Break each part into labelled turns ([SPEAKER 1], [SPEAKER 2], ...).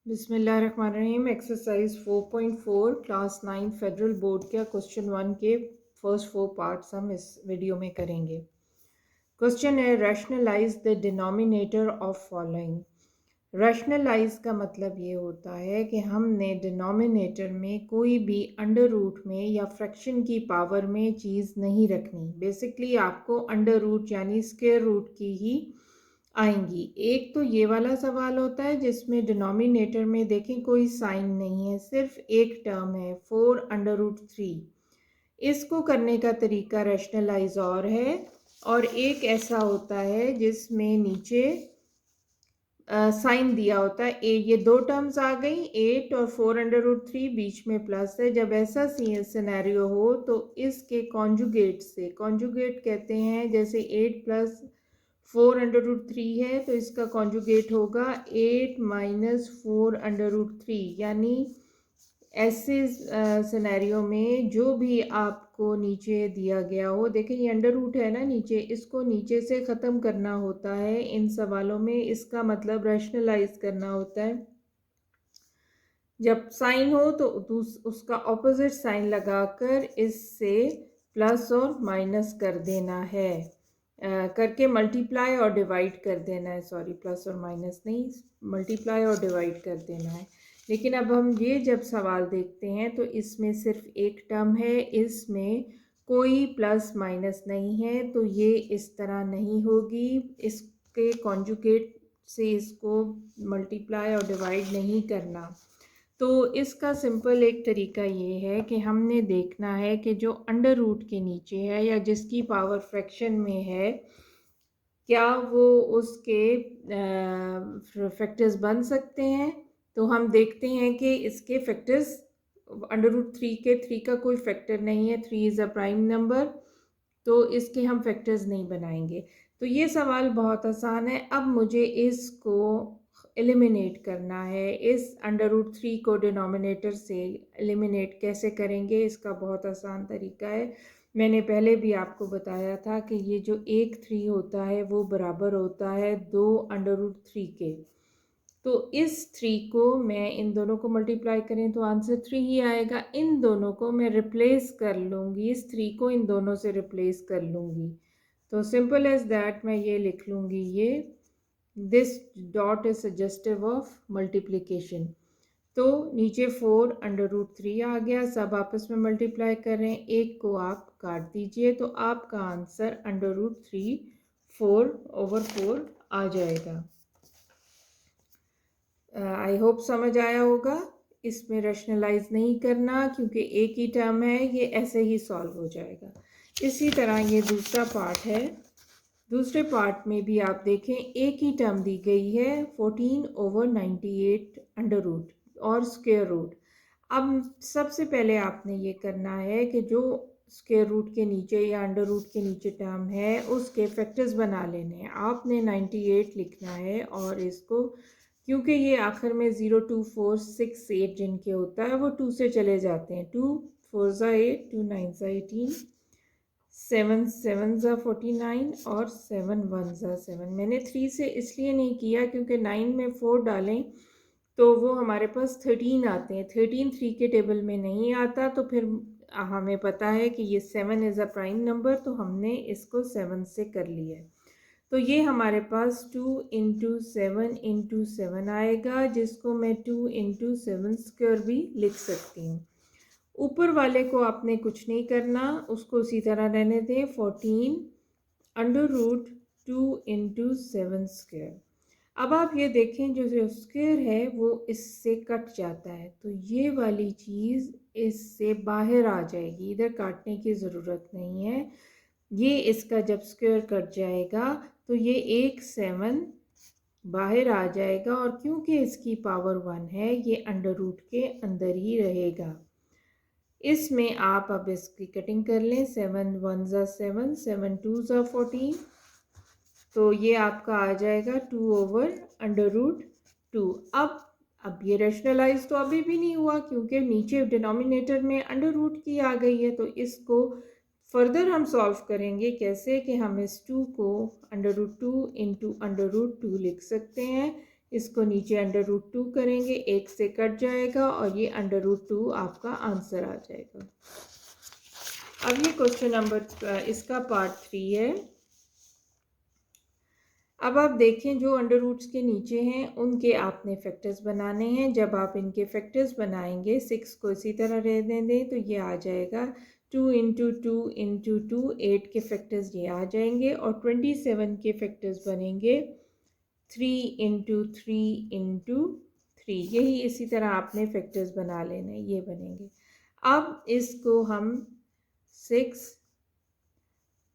[SPEAKER 1] बिस्मिल्लाहिर्रहमानिर्रहीम। Exercise 4.4 class 9 federal board के question 1 के फर्स्ट 4 पार्ट्स हम इस वीडियो में करेंगे। क्वेश्चन है rationalise the denominator of following. Rationalise का मतलब ये होता है कि हमने डिनोमिनेटर में कोई भी अंडर रूट में या फ्रैक्शन की पावर में चीज़ नहीं रखनी। बेसिकली आपको अंडर रूट यानी स्क्वायर रूट की ही आएंगी। एक तो ये वाला सवाल होता है जिसमें डिनोमिनेटर में देखें कोई साइन नहीं है, सिर्फ एक टर्म है 4√3। इसको करने का तरीका रैशनलाइज और है, और एक ऐसा होता है जिसमें नीचे साइन दिया होता है ये दो टर्म्स आ गई 8 और 4√3, बीच में प्लस है। जब ऐसा सिनेरियो हो तो इसके कॉन्जुगेट से, कॉन्जुगेट कहते हैं जैसे 8 प्लस 4√3 है तो इसका कॉन्जुगेट होगा 8 माइनस 4√3। यानी ऐसे सिनेरियो में जो भी आपको नीचे दिया गया हो, देखें ये अंडर रूट है ना नीचे, इसको नीचे से ख़त्म करना होता है इन सवालों में। इसका मतलब रैशनलाइज करना होता है। जब साइन हो तो उसका ऑपोजिट साइन लगाकर इससे प्लस और माइनस कर देना है, करके मल्टीप्लाई और डिवाइड कर देना है। सॉरी, प्लस और माइनस नहीं, मल्टीप्लाई और डिवाइड कर देना है। लेकिन अब हम ये जब सवाल देखते हैं तो इसमें सिर्फ एक टर्म है, इसमें कोई प्लस माइनस नहीं है, तो ये इस तरह नहीं होगी। इसके कॉन्जुगेट से इसको मल्टीप्लाई और डिवाइड नहीं करना। तो इसका सिंपल एक तरीका ये है कि हमने देखना है कि जो अंडर रूट के नीचे है या जिसकी पावर फ्रैक्शन में है, क्या वो उसके फैक्टर्स बन सकते हैं। तो हम देखते हैं कि इसके फैक्टर्स √3 के 3 का कोई फैक्टर नहीं है, 3 इज़ अ प्राइम नंबर, तो इसके हम फैक्टर्स नहीं बनाएंगे। तो ये सवाल बहुत आसान है। अब मुझे इसको एलिमिनेट करना है। इस √3 को डिनोमिनेटर से एलिमिनेट कैसे करेंगे, इसका बहुत आसान तरीका है। मैंने पहले भी आपको बताया था कि ये जो एक 3 होता है वो बराबर होता है 2 √3 के। तो इस 3 को मैं इन दोनों को मल्टीप्लाई करें तो आंसर 3 ही आएगा। इन दोनों को मैं रिप्लेस कर लूँगी, इस 3 को इन दोनों से रिप्लेस कर लूँगी। तो सिंपल एज दैट मैं ये लिख लूँगी, ये this dot is suggestive of multiplication. तो नीचे 4√3 आ गया, सब आपस में मल्टीप्लाई कर रहे हैं, एक को आप काट दीजिए तो आपका आंसर √3 4/4 आ जाएगा। आई होप समझ आया होगा। इसमें रैशनलाइज नहीं करना क्योंकि एक ही टर्म है, ये ऐसे ही सॉल्व हो जाएगा। इसी तरह ये दूसरा पार्ट है। दूसरे पार्ट में भी आप देखें एक ही टर्म दी गई है 14/98 अंडर रूट और स्क्वायर रूट। अब सबसे पहले आपने ये करना है कि जो स्क्वायर रूट के नीचे या अंडर रूट के नीचे टर्म है उसके फैक्टर्स बना लेने हैं। आपने 98 लिखना है और इसको, क्योंकि ये आखिर में 0 2 4 6 8 जिनके होता है वो 2 से चले जाते हैं। 2 4 ज़ा 8, 2 9 ज़ा 18, 7 7 ज़ा 49 और 7 1 ज़ा 7। मैंने 3 से इसलिए नहीं किया क्योंकि 9 में 4 डालें तो वो हमारे पास 13 आते हैं। 13 3 के टेबल में नहीं आता, तो फिर हमें पता है कि ये 7 इज़ अ प्राइम नंबर, तो हमने इसको 7 से कर लिया है। तो ये हमारे पास 2 × 7 × 7 आएगा, जिसको मैं 2 × 7 स्क्वायर भी लिख सकती हूँ। ऊपर वाले को आपने कुछ नहीं करना, उसको उसी तरह रहने दें। 14√2 × 7 स्क्वायर। अब आप ये देखें जो स्क्वायर है वो इससे कट जाता है, तो ये वाली चीज़ इससे बाहर आ जाएगी, इधर काटने की ज़रूरत नहीं है। ये इसका जब स्क्वायर कट जाएगा तो ये 1 7 बाहर आ जाएगा, और क्योंकि इसकी पावर 1 है ये अंडर रूट के अंदर ही रहेगा। इसमें आप अब इसकी कटिंग कर लें। 7 1 ज़ा 7, 7 2 ज़ा 14, तो ये आपका आ जाएगा 2/√2। अब ये रैशनलाइज तो अभी भी नहीं हुआ क्योंकि नीचे डिनोमिनेटर में अंडर रूट की आ गई है। तो इसको फर्दर हम सॉल्व करेंगे कैसे कि हम इस 2 को √2 × √2 लिख सकते हैं। इसको नीचे √2 करेंगे, 1 से कट जाएगा और ये √2 आपका आंसर आ जाएगा। अब ये क्वेश्चन नंबर इसका पार्ट 3 है। अब आप देखें जो अंडर रूट्स के नीचे हैं उनके आपने फैक्टर्स बनाने हैं। जब आप इनके फैक्टर्स बनाएंगे 6 को इसी तरह रहने दें तो ये आ जाएगा 2 इंटू 2 इंटू 2, 8 के फैक्टर्स ये आ जाएंगे और 27 के फैक्टर्स बनेंगे 3 इंटू 3 इंटू 3। यही इसी तरह आपने फैक्टर्स बना लेने, ये बनेंगे। अब इसको हम 6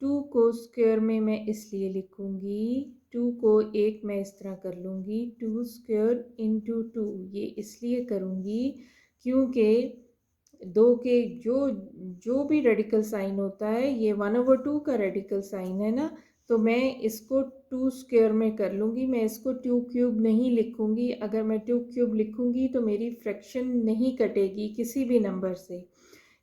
[SPEAKER 1] 2 को स्क्वायर में मैं इसलिए लिखूंगी, 2 को 1 मैं इस तरह कर लूँगी, 2 स्क्वायर इंटू 2 ये इसलिए करूँगी क्योंकि 2 के जो भी रेडिकल साइन होता है ये 1/2 का रेडिकल साइन है ना, तो मैं इसको 2 स्क्वायर में कर लूँगी। मैं इसको 2 क्यूब नहीं लिखूँगी। अगर मैं 2 क्यूब लिखूँगी तो मेरी फ्रैक्शन नहीं कटेगी किसी भी नंबर से,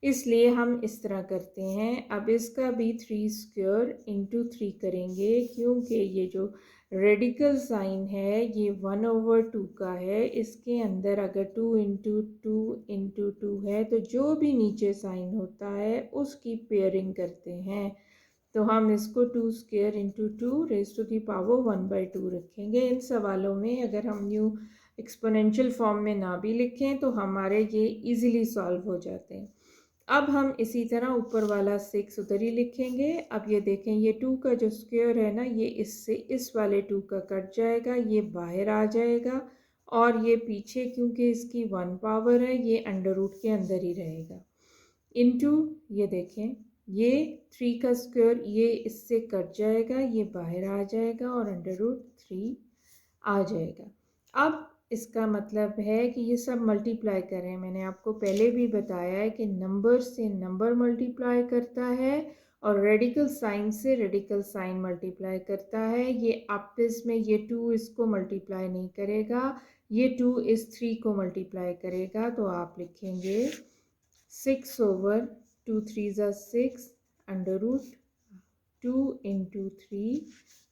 [SPEAKER 1] इसलिए हम इस तरह करते हैं। अब इसका भी 3 स्क्वायर इंटू 3 करेंगे क्योंकि ये जो रेडिकल साइन है ये 1/2 का है। इसके अंदर अगर 2 इंटू 2 इंटू 2 है तो जो भी नीचे साइन होता है उसकी पेयरिंग करते हैं। तो हम इसको 2 square into 2 raise to the power 1/2 रखेंगे। इन सवालों में अगर हम न्यू एक्सपोनेंशियल फॉर्म में ना भी लिखें तो हमारे ये इजीली सॉल्व हो जाते हैं। अब हम इसी तरह ऊपर वाला 6 उधर ही लिखेंगे। अब ये देखें ये 2 का जो स्क्वायर है ना ये इससे इस वाले 2 का कट जाएगा, ये बाहर आ जाएगा और ये पीछे क्योंकि इसकी 1 पावर है ये अंडर रूट के अंदर ही रहेगा। इनटू ये देखें ये 3 का स्क्वायर ये इससे कट जाएगा, ये बाहर आ जाएगा और √3 आ जाएगा। अब इसका मतलब है कि ये सब मल्टीप्लाई कर रहे हैं। मैंने आपको पहले भी बताया है कि नंबर से नंबर मल्टीप्लाई करता है और रेडिकल साइन से रेडिकल साइन मल्टीप्लाई करता है। ये आपस में ये 2 इसको मल्टीप्लाई नहीं करेगा, ये 2 इस 3 को मल्टीप्लाई करेगा। तो आप लिखेंगे 6/2 3 are 6 √2 into 3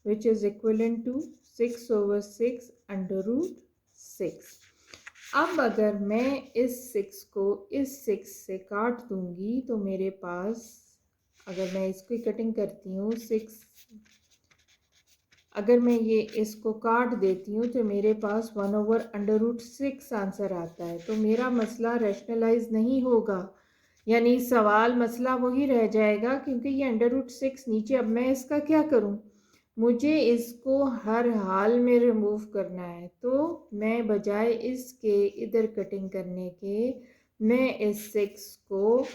[SPEAKER 1] which is equivalent to 6/6 √6। अब अगर मैं इस 6 को इस 6 से काट दूंगी तो मेरे पास, अगर मैं इसकी कटिंग करती हूँ 6, अगर मैं ये इसको काट देती हूँ तो मेरे पास 1/√6 आंसर आता है। तो मेरा मसला रैशनलाइज नहीं होगा, यानी सवाल मसला वही रह जाएगा क्योंकि ये √6 नीचे। अब मैं इसका क्या करूँ, मुझे इसको हर हाल में रिमूव करना है। तो मैं बजाय इसके इधर कटिंग करने के मैं इस 6 को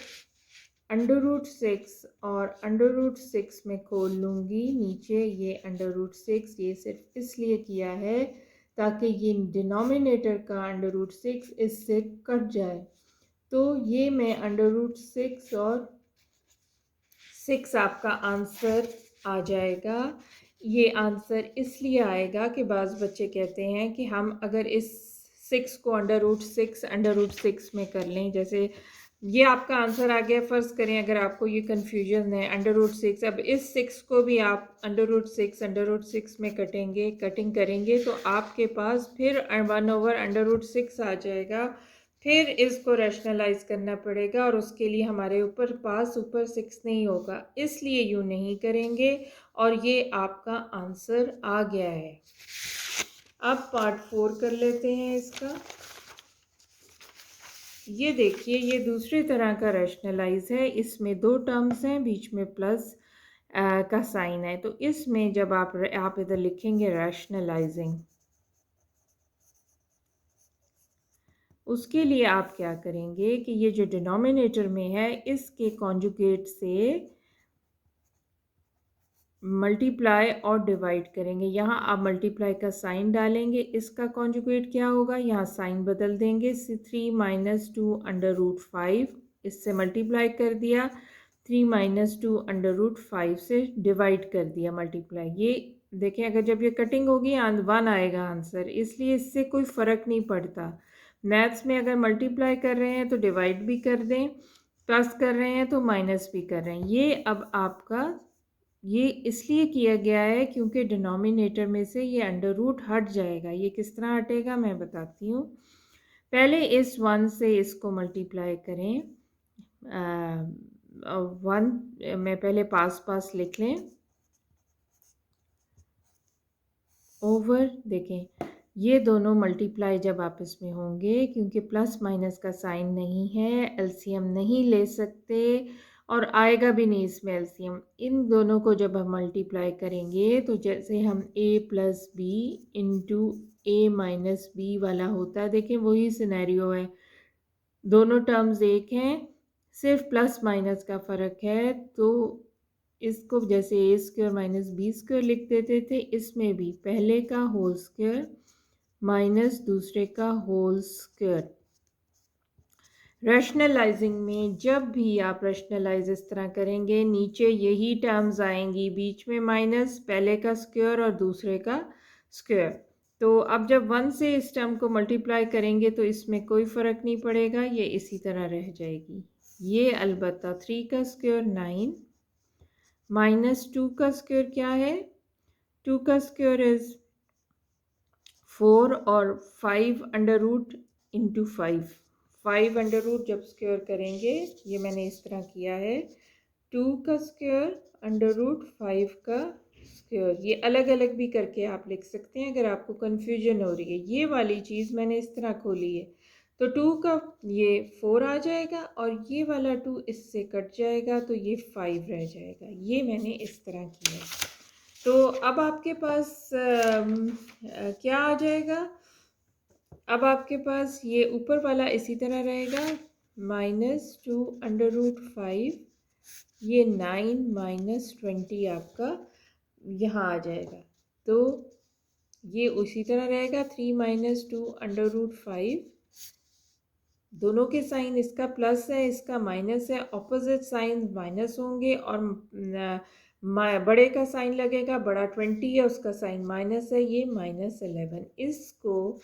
[SPEAKER 1] √6 और √6 में खोल लूँगी। नीचे ये √6 ये सिर्फ इसलिए किया है ताकि ये डिनोमिनेटर का √6 इससे कट जाए। तो ये मैं √6 और 6 आपका आंसर आ जाएगा। ये आंसर इसलिए आएगा कि बाज़ बच्चे कहते हैं कि हम अगर इस 6 को √6 में कर लें, जैसे ये आपका आंसर आ गया। फ़र्ज़ करें अगर आपको ये कन्फ्यूजन है √6, अब इस 6 को भी आप √6 में कटिंग करेंगे तो आपके पास फिर 1/√6 आ जाएगा। फिर इसको रैशनलाइज करना पड़ेगा और उसके लिए हमारे ऊपर 6 नहीं होगा, इसलिए यूँ नहीं करेंगे और ये आपका आंसर आ गया है। अब पार्ट 4 कर लेते हैं इसका। ये देखिए ये दूसरी तरह का रैशनलाइज है। इसमें 2 टर्म्स हैं, बीच में प्लस का साइन है। तो इसमें जब आप इधर लिखेंगे रैशनलाइजिंग, उसके लिए आप क्या करेंगे कि ये जो डिनोमिनेटर में है इसके कॉन्जुगेट से मल्टीप्लाई और डिवाइड करेंगे। यहाँ आप मल्टीप्लाई का साइन डालेंगे, इसका कॉन्जुगेट क्या होगा, यहाँ साइन बदल देंगे। 3 - 2 √5 इससे मल्टीप्लाई कर दिया, 3 - 2 √5 से डिवाइड कर दिया मल्टीप्लाई। ये देखें अगर जब ये कटिंग होगी 1 आएगा आंसर, इसलिए इससे कोई फ़र्क नहीं पड़ता। मैथ्स में अगर मल्टीप्लाई कर रहे हैं तो डिवाइड भी कर दें, प्लस कर रहे हैं तो माइनस भी कर रहे हैं। ये अब आपका ये इसलिए किया गया है क्योंकि डिनोमिनेटर में से ये अंडर रूट हट जाएगा। ये किस तरह हटेगा मैं बताती हूँ। पहले इस 1 से इसको मल्टीप्लाई करें। 1 में पहले पास लिख लें, ओवर देखें ये दोनों मल्टीप्लाई जब आपस में होंगे, क्योंकि प्लस माइनस का साइन नहीं है, एलसीएम नहीं ले सकते और आएगा भी नहीं इसमें एलसीएम। इन दोनों को जब हम मल्टीप्लाई करेंगे तो जैसे हम a plus B into A minus B वाला होता है, देखें वही सिनेरियो है, दोनों टर्म्स एक हैं, सिर्फ प्लस माइनस का फ़र्क है। तो इसको जैसे ए स्क्वायर माइनस बी स्क्वायर लिख देते थे, इसमें भी पहले का होल स्क्वायर माइनस दूसरे का होल स्क्वायर। रैशनलाइजिंग में जब भी आप रैशनलाइज इस तरह करेंगे, नीचे यही टर्म्स आएंगी, बीच में माइनस, पहले का स्क्वायर और दूसरे का स्क्वायर। तो अब जब 1 से इस टर्म को मल्टीप्लाई करेंगे तो इसमें कोई फ़र्क नहीं पड़ेगा, ये इसी तरह रह जाएगी। ये अलबत्ता 3 का स्क्वायर 9 माइनस 2 का स्क्वायर क्या है, 2 का स्क्वायर इज़ 4 और 5 under root into 5 under root जब स्क्वायर करेंगे, ये मैंने इस तरह किया है, 2 का स्क्वायर अंडर रूट 5 का स्क्वायर। ये अलग अलग भी करके आप लिख सकते हैं अगर आपको कन्फ्यूजन हो रही है। ये वाली चीज़ मैंने इस तरह खोली है, तो 2 का ये 4 आ जाएगा और ये वाला 2 इससे कट जाएगा तो ये 5 रह जाएगा। ये मैंने इस तरह किया है। तो अब आपके पास क्या आ जाएगा, अब आपके पास ये ऊपर वाला इसी तरह रहेगा, -2 अंडर रूट 5, ये 9 माइनस 20 आपका यहाँ आ जाएगा। तो ये उसी तरह रहेगा, 3 माइनस 2 अंडर रूट 5, दोनों के साइन, इसका प्लस है इसका माइनस है, ऑपोजिट साइन माइनस होंगे और बड़े का साइन लगेगा, बड़ा 20 है उसका साइन माइनस है, ये -11। इसको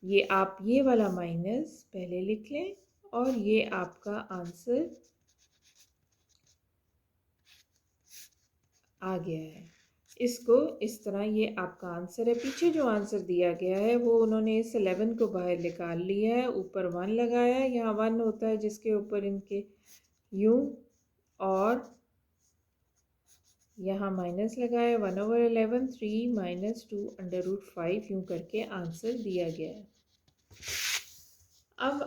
[SPEAKER 1] ये आप ये वाला माइनस पहले लिख लें और ये आपका आंसर आ गया है। इसको इस तरह, ये आपका आंसर है। पीछे जो आंसर दिया गया है वो उन्होंने इस 11 को बाहर निकाल लिया है, ऊपर 1 लगाया है, यहाँ 1 होता है जिसके ऊपर इनके यूँ, और यहाँ माइनस लगाया, 1/11, 3 माइनस 2 अंडर रूट 5 यूँ करके आंसर दिया गया है। अब